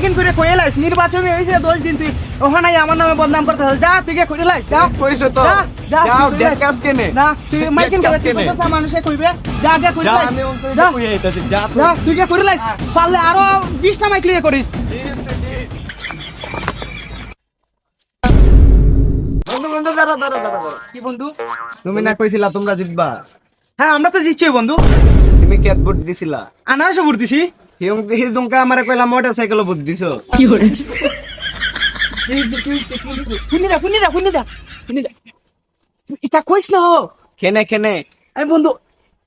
Miking করে কই lines নির্বাচনে হইছে 10 দিন তুই ওখানে আমার নামে বদনাম করতে যা তুই কে কই লাইস যা কইছো তো যাও ডেকাস কেনে না তুই মাইকিং করে তুই কথা মানুষে কইবে যা কে কই লাইস আমি অন্তরে কই আইতাছি যা যা তুই কে কই লাইস পারলে আরো 20টা মাইক লিয়ে করিস বন্ধু বন্ধু দাঁড়া কি বন্ধু তুমি না কইছিলা তোমরা জিতবা হ্যাঁ আমরা তো জিতছি বন্ধু তুমি কেত ভোট দিছিলা আনারস ভোট দিছি হিজুমকা আমারে কইলা মোটরসাইকেল ভোট দিছো কি করে শুনি দা এটা কইস না কেনে কেনে এই বন্ধু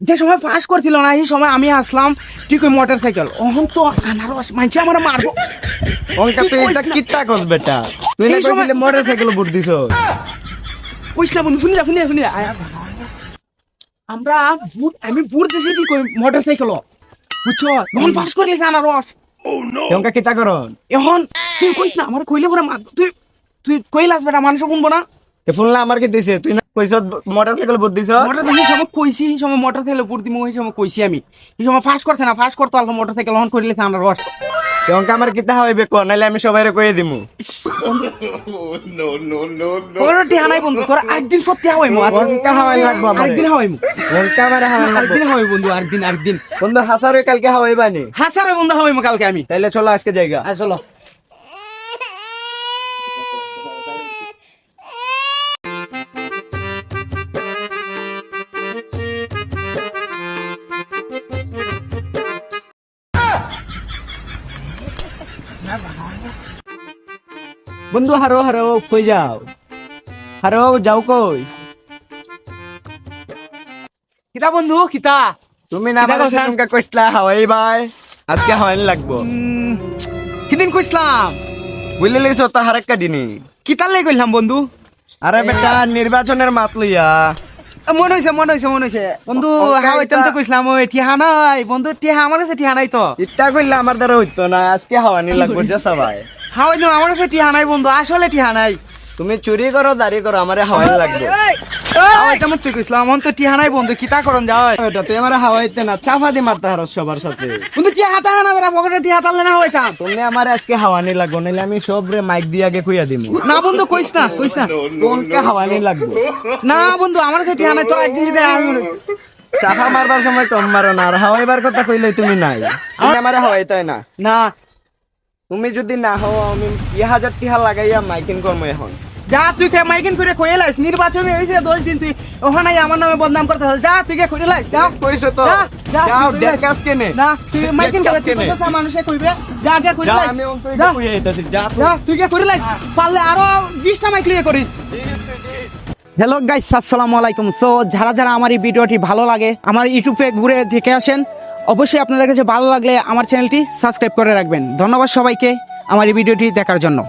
যে সময় পাস করছিল না এই সময় আমি আসলাম ঠিক ওই মোটরসাইকেল ওহন তো আনারস মানছে আমার মারবো অঙ্কা তুই এটা কিত্তা কস বেটা তুই না এই সময়- কইছিলে মোটরসাইকেল ভোট দিছো কইস না বন্ধু শুনি যা আমরা আমি বুট দিছি ঠিক ওই মোটরসাইকেল বুঝছো তখন পাস করলি আনারস অঙ্কা কিত্তা করন এখন তুই কইস না আমার কইলে পরে তুই কইলাস বেটা মানুষ শুনবো না এ ফোনলা আমার কি দিছে তুই না কইছ মোটরসাইকেল ভোট দিছো মোটর এই সময় কইছি এই সময় মোটর সাইকেল বুট দিমু এই সময় কইছি আমি এই সময় ফাস্ট করছে না ফাস্ট করতে আলতো মোটর সাইকেল অন করিলে আনারস অঙ্কা আমার কিত্তা হইবে কোন নাইলে আমি সবাইরে কইয়ে দিমু তোর টিহা নাই বন্ধু তোর আরেকদিন সত্যি হাওয়াইমু আজকে অঙ্কা হাওয়াই লাগবো আমার আরেকদিন হাওয়াইমু অঙ্কা আমারে হাওয়াই লাগবো আরেকদিন হাওয়াই বন্ধু আরেকদিন বন্ধু হাসারে কালকে হাওয়াইবানি হাসারে বন্ধু হাওয়াইমু কালকে আমি তাইলে চলো আজকে জায়গা চলো বন্ধু হারো হারো কই যাও হারো যাও কই কিতা বন্ধু কিতা তুমি না কিতা আমার কইছান? সেদিনকে কইছলা হাওয়াই ভাই আজকে হাওয়াইন লাগবো কিদিন কইছিলাম বুঝলে লইছো তো হারেক্কা দিনি কিতার লাই কইলাম বন্ধু আরে বেটা নির্বাচনের মাত লইয়া মনে হইছে বন্ধু অঙ্কা হাওয়াইতাম তো ইতা- কইছিলাম ওই টিহা নাই বন্ধু টিহা আমার কাছে টিহা নাই তো ইচ্ছা করলে আমার দ্বারা হইতো না আজকে হাওয়ানি লাগবো যে সবাই হাওয়াইতাম আমার কাছে টিহা নাই বন্ধু আসলে টিহা নাই তুমি চুরি করো দাঁড়ি করো আমারে হাওয়াইন লাগবে হাওয়াইতাম তুই কইছিলাম আমার তো টিহা নাই বন্ধু কিতা করন যায় বেটা তুই আমার হাওয়াইতে না চাপা দি মারতে হারো সবার সাথে বন্ধু টিহা হাতা না বেটা পকেটে টিহা তালে না হাওয়াইতাম তুমি আমার আজকে হাওয়ানি লাগবো নাইলে আমি সবরে মাইক দিয়ে আগে কইয়া দিমু না বন্ধু কইস না কোনকে হাওয়ানি লাগবো না বন্ধু আমার কাছে টিহা নাই তোর একদিন যদি চাপা মারবার সময় কম মারো না আর হাওয়াইবার কথা কইলে তুমি নাই তুমি আমারে হাওয়াইতাই না না তুমি যদি না হও আমি 1000 টিহা লাগাইয়া মাইকিং করবো এখন যা তুই কে মাইকিং করে কই লাইস নির্বাচনে হইছে 10 দিন তুই ওখানে আমার নামে বদনাম করতে যা তুই কে কই লাইস যা কইছো তো যা, যাও তুই কই লাইস। ডেকাস কেনে না তুই মাইকিং করে তুই কথা মানুষে কইবে যা কে কই যা লাইস আমি অন্তরে যা কই আইতাছি যা যা তুই কে কই লাইস পারলে আরো 20টা মাইক লিয়ে করিস হ্যালো গাইস আসসালামু আলাইকুম সো যারা আমার এই ভিডিওটি ভালো লাগে আমার ইউটিউবে ঘুরে দেখে আসেন অবশ্যই আপনাদের কাছে ভালো লাগলে আমার চ্যানেলটি সাবস্ক্রাইব করে রাখবেন ধন্যবাদ সবাইকে আমার এই ভিডিওটি দেখার জন্য